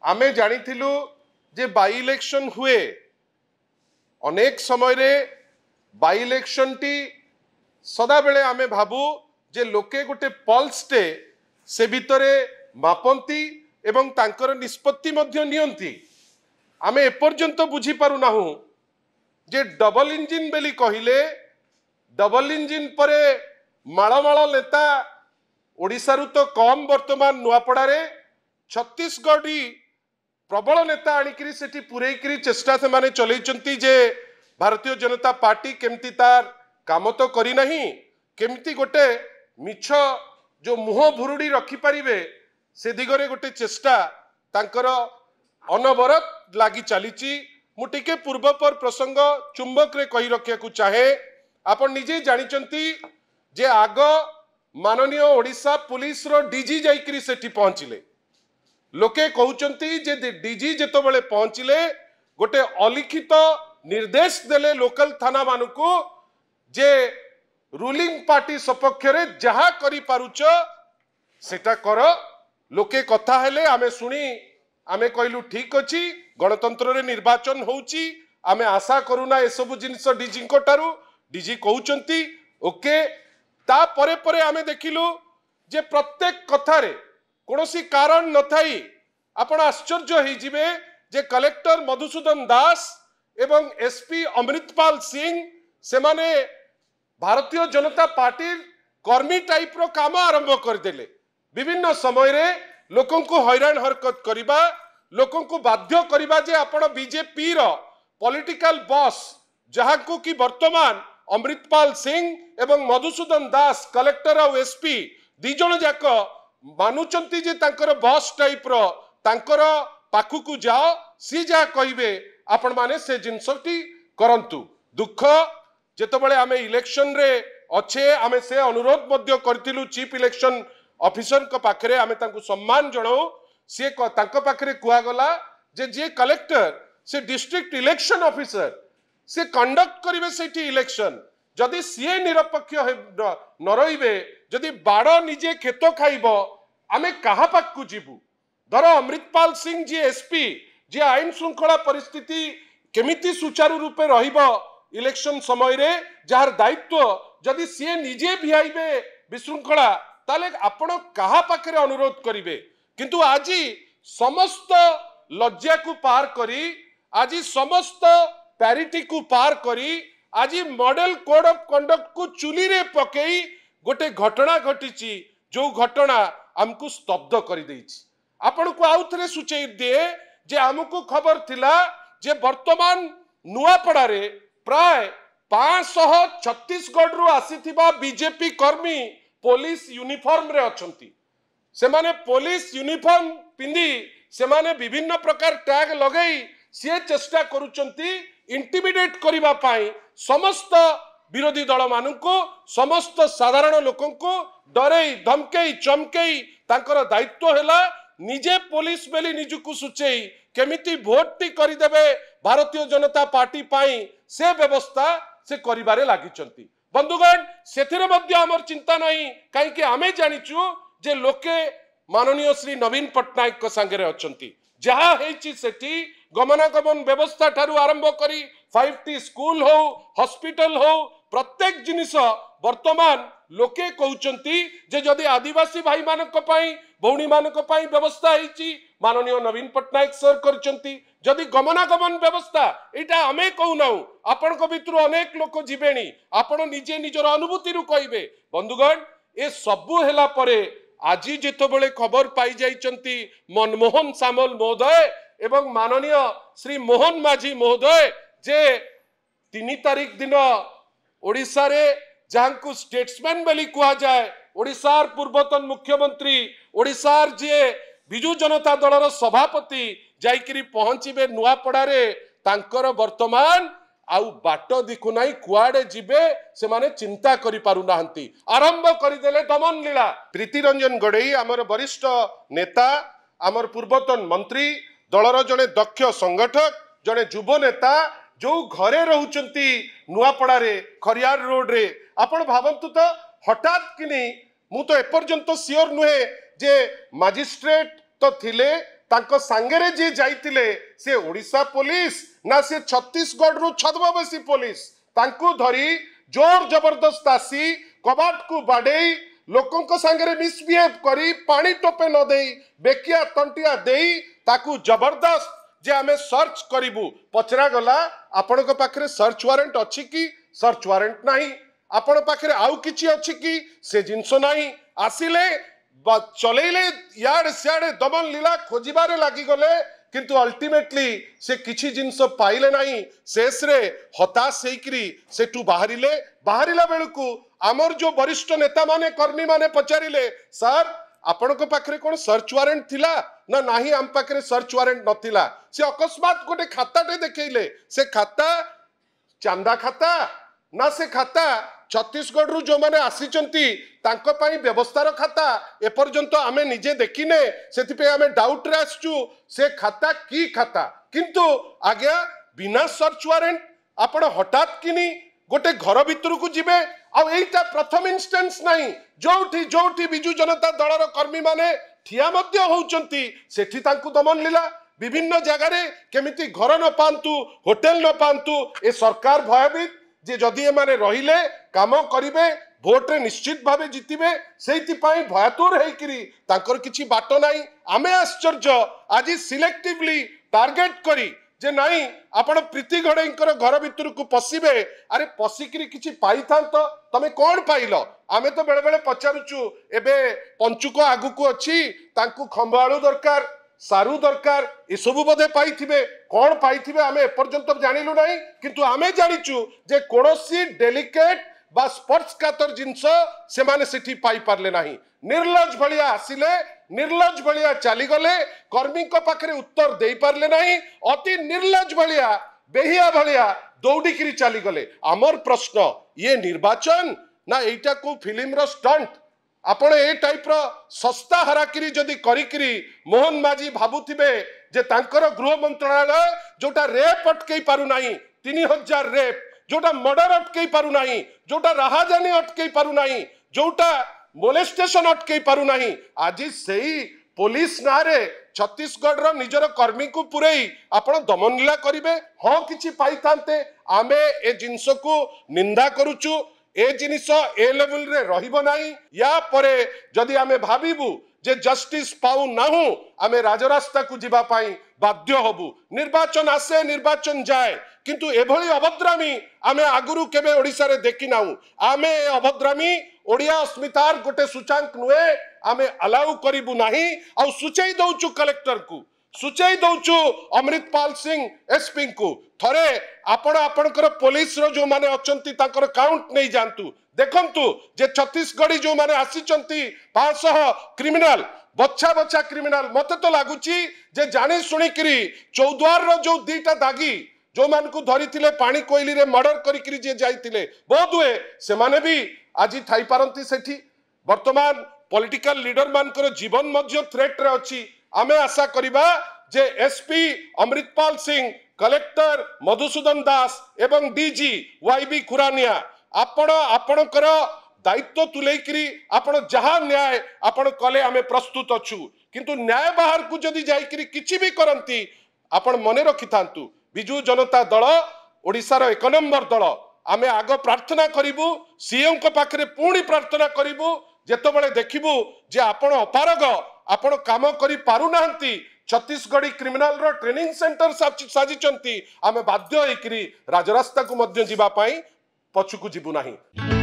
आमे जानिथिलु J by election हुए अनेक समय रे बाई इलेक्शन टी सदा बेले आमे भाबू जे लोके गोटे पल्स टे से भितरे मापंती एवं तांकर निष्पत्ति मध्य नियंती आमे एपर्यंत बुझी पारु नाहु जे डबल इंजिन बेली कहिले डबल इंजिन परे माळमाळ नेता ओडिशारु तो कम वर्तमान नुआपड़ारे छत्तीसगढ़ी प्रबल नेता आनिकरी सेठी पुरैकरी चेष्टा से माने चलैचंती जे भारतीय जनता पार्टी केमती तार काम तो करी नहीं केमती गोटे मिछ जो मुह भुरुड़ी रखी पारिबे से दिगरे गोटे चेष्टा तांकर अनवरत लागी चलीची मु टिके पूर्व पर प्रसंग चुंबक रे कही रखिया को चाहे आपण निजे जानिचंती जे आग माननीय ओडिशा पुलिस रो डीजी जाइकरी सेठी पहुंचिले लोके कहउचंती जे डीजी जेतो बेले पहुंचिले गोटे अलिखित निर्देश देले लोकल थाना मानुको जे रूलिंग पार्टी सपक्ष रे जहा करी पारुच सेटा कर लोके कथा हेले आमे सुनी आमे कहलु ठीक अछि गणतंत्र रे निर्वाचन होउची आमे आशा करूना ए सब जिनिस डीजी को टारू डीजी कहउचंती ओके ता परे परे आमे देखिलु जे प्रत्येक कथा रे कोनोसी कारण न थाई आपण आश्चर्य होई जिवे जे कलेक्टर मधुसूदन दास एवं एसपी अमृतपाल सिंह से माने भारतीय जनता पार्टी कर्मी टाइप रो काम आरंभ कर देले विभिन्न समय रे लोकों को हैरान हरकत करिबा लोकों को बाध्य करिबा जे आपण बीजेपी रो पॉलिटिकल बॉस जहां को कि वर्तमान अमृतपाल सिंह एवं मधुसूदन दास कलेक्टर और एसपी दी जण जाक मानुचंती जे तांकर बॉस टाइप रो तांकर पाखु को जाओ सी जा कहिबे आपण माने से जिनसटी करंतु दुख जेतबेले आमे इलेक्शन रे अच्छे आमे से अनुरोध मध्य करथिलु चीफ इलेक्शन ऑफिसर को पाखरे आमे तांको सम्मान जणाऊ से तांको पाखरे कुआ गला जे कलेक्टर से डिस्ट्रिक्ट इलेक्शन ऑफिसर से कंडक्ट करिवे सेठी इलेक्शन जदि सीए निरपेक्ष न रहिबे जदि बाड़ निजे खेत खाइबो आमे कहा पाक को जीवु धर अमृतपाल सिंह जी एसपी जे आईन श्रृंखला परिस्थिति केमिति सुचारू रूपे रहिबो इलेक्शन समय रे जार दायित्व जदि सीए निजे भिआइबे विशृंखला ताले आपण कहा पाखरे अनुरोध करिवे किंतु आजी समस्त लज्जा को पार करी आजी समस्त पैरिटी को पार करी आजी मॉडल कोड ऑफ कंडक्ट को चुली रे पकई गोटे घटना घटीची जो घटना हमको स्तब्ध करी देइची आपण को आउ थरे सूचई दे जे हमको खबर थिला जे वर्तमान नुआपड़ा रे प्राय 500 छत्तीसगढ़ रु आसीथिबा बीजेपी कर्मी पुलिस यूनिफॉर्म रे अछंती से माने पुलिस यूनिफॉर्म पिंदी से माने विभिन्न प्रकार टैग लगई से चेष्टा करूचंती इंटिमिडेट करिबा पाई समस्त विरोधी दल माननको समस्त साधारण लोकों को डरेई धमकेई चमकेई तांकर दायित्व हेला निजे पुलिस बेली निजुकु सुचेई केमिति भोट टी करि देबे भारतीय जनता पार्टी पाई से व्यवस्था से करिबारे लागिचंती बंधुगण सेथिरे मध्य हमर चिंता नहीं काई कि आमे जानिचु जे लोके माननीय श्री नवीन पटनायक को संगे अछंती जहा हेची सेठी गमनागमन व्यवस्था ठारू आरंभ करी 5T स्कूल हो हॉस्पिटल हो प्रत्येक जिनिस वर्तमान लोके कहउचंती जे जदि आदिवासी भाई मानक पई भौणी मानक पई व्यवस्था हेची माननीय नवीन पटनायक सर करचंती जदि गमनागमन व्यवस्था एटा आमे कहू नाउ आपण को भितरु अनेक लोक जीवेणी आपण निजे निजर अनुभूति रु कहिबे बंधुगण ए सबु हेला परे आजी जेतबेले खबर पाई जाइचंती मनमोहन सामल महोदय एवं माननीय श्री मोहन माझी महोदय जे 3 तारीख दिन ओडिशा रे जहां स्टेट्समैन बेली कहा जाए ओडिशार पूर्वतन मुख्यमंत्री ओडिशार जे बिजू जनता दलर सभापति जाइकरी पहुंचीबे नुआपड़ा रे तांकर वर्तमान आउ बाट दिखु नाही कुआडे जिबे से माने चिंता करि पारु नाहंती आरंभ करि देले दमन लीला प्रीति रंजन गड़ई हमर वरिष्ठ नेता हमर पूर्वतन मंत्री दलर जने दक्ष संगठक जने युव नेता जो घरे रहउचंती नुआपड़ा रे खरियार रोड रे आपण भावंतु तो हठात कि नहीं मु तो एपर्यंत सियोर नुहे जे मजिस्ट्रेट तो थिले तांको सांगेरे जे जाइतिले से ओडिशा पुलिस ना से छत्तीसगढ़ रु छद्मवेशी पुलिस तांको धरी जोर जबरदस्त आसी कबाट को बाडेई लोकों को सांगरे मिसबिहेव करी पानी टोपे न देई बेकिया तंटिया देई ताकू जबरदस्त जे आमे सर्च करिबू पचरा गला आपण को पाखरे सर्च वारंट अछि कि सर्च वारंट नाही आपण पाखरे आउ किछि अछि कि से जिंस नाही आसिले चलेले याड सियाडे दमन लीला खोजिबारे लागि गले किंतु अल्टीमेटली से किछि जिंस पाइले नाही शेष रे हताश हेकरी सेठू बाहरिला बेलकू आमर जो वरिष्ठ नेता माने कर्मी माने पचारिले सर आपण को पाखरे कोन सर्च वारंट थिला ना नाही आम पाखरे सर्च वारंट नथिला से अकस्मात गोटे खाताटे देखैले से खाता चांदा खाता ना से खाता छत्तीसगढ़ रु जो माने आसीचंती तांको पाई व्यवस्थार खाता एपर्यंत आमे निजे देखिने सेति पे आमे डाउट रे आसचू से खाता की खाता किंतु आज्ञा बिना सर्च वारंट आपण हठात किनी गोटे घर भितर को जिबे आ एटा प्रथम इंस्टेंस नाही जोठी बिजु जनता दलर कर्मी माने ठिया मध्य होउचंती सेठी तांकु दमन लीला विभिन्न जगह रे केमिति घर न पांतु होटल न पांतु ए सरकार भयभीत जे जदि एमाने रहिले काम करिवे भोट रे निश्चित भावे जितिबे सेति पाई भयातुर हेकरी तांकर किछि बाटो नाही आमे आश्चर्य आज सिलेक्टिवली टार्गेट करी जे नाही आपण प्रीति घड़ेकर घर भितर को पसिबे अरे पसिकरी किछि पाई थांत तमे कोन पाइलो आमे तो बेले बेले पचारुचु एबे पंचुक आगु को अछि तांकु खंबाळू दरकार सारू दरकार ए सबु बधे पाइथिबे कोन पाइथिबे आमे एपर्यंत जानिलु नाही किंतु आमे जानिचु जे कोनोसी डेलिकेट बा स्पर्श कातर जिंस से माने सेठी पाई पारले नाही निर्लज भलिया आसिले निर्लज भलिया चली गले कर्मी को पाखरे उत्तर देई पारले नाही अति निर्लज भलिया बेहिया भलिया दौड़िकी चली गले आमर प्रश्न ये निर्वाचन ना एटा को फिल्म रो स्टंट आपण ए टाइप रो सस्ता हराकिरी जदि करिकिरी मोहन माझी भाबुथिबे जे तांकर गृह मंत्रालय जोटा रेप अटकई पारु नाही 3000 रेप जोटा मर्डर अटकई पारु नाही जोटा राहाजानी अटकई पारु नाही जोटा मोलेस्टेशन अटकई पारु नाही आज सेही पुलिस नारे छत्तीसगढ़ रो निजर कर्मी को पुरई आपण दमनलीला करिवे हां किछि पाई थांते आमे ए जिंस को निंदा करूचु ए जिनिस ए लेवल रे रहिबो नाही या परे जदि आमे भाबिबु जे जस्टिस पाउ नाहु आमे राजरास्ता को जिबा पाई बाध्य हबु निर्वाचन आसे निर्वाचन जाए किंतु एभली अभद्रामी आमे आगुरु केबे ओडिसा रे देखि नाहु आमे अभद्रामी ओडिया अस्मितार गोटे सूचांक नुए आमे अलाउ करिबु नाही आ सूचई दउचु कलेक्टर को सूचई दउचु अमृतपाल सिंह एसपी को थरे आपण आपणकर पुलिस रो जो माने अचंती ताकर काउंट नहीं जानतु देखंतु जे छत्तीसगढ़ी जो माने आसीचंती 500 क्रिमिनल बच्चा बच्चा क्रिमिनल मते तो लागुची जे जानी सुनी करी चौद्वार रो जो दीटा दागी जो मान को धरी थिले पानी कोइली रे मर्डर करी करी जे जाइतिले बहुत हुए से माने भी आज थाई पारंती सेठी वर्तमान पॉलिटिकल लीडर मानकर जीवन मध्य थ्रेट रे अछि आमे आशा करिबा जे एसपी अमृतपाल सिंह कलेक्टर मधुसूदन दास एवं डीजी वाईबी खुरानिया आपणकर दायित्व तुलेकरी आपण जहां न्याय आपण कले आमे प्रस्तुत अछु किंतु न्याय बाहर को जदि जाइकरी किछि भी करंती आपण मने रखि थांतु बिजु जनता दल ओडिसा रो 1 नंबर दल आमे आगो प्रार्थना करिबु सीएम को पाखरे पुणी प्रार्थना करिबु जेतबेले देखिबु जे आपण अपारग आपण काम करि पारु नाहंती छत्तीसगढ़ी क्रिमिनल रो ट्रेनिंग सेंटर साजिचंती आमे बाध्य होइकरी राजरास्ता को मध्य जिबा पाई पछुकु जिबु नाही।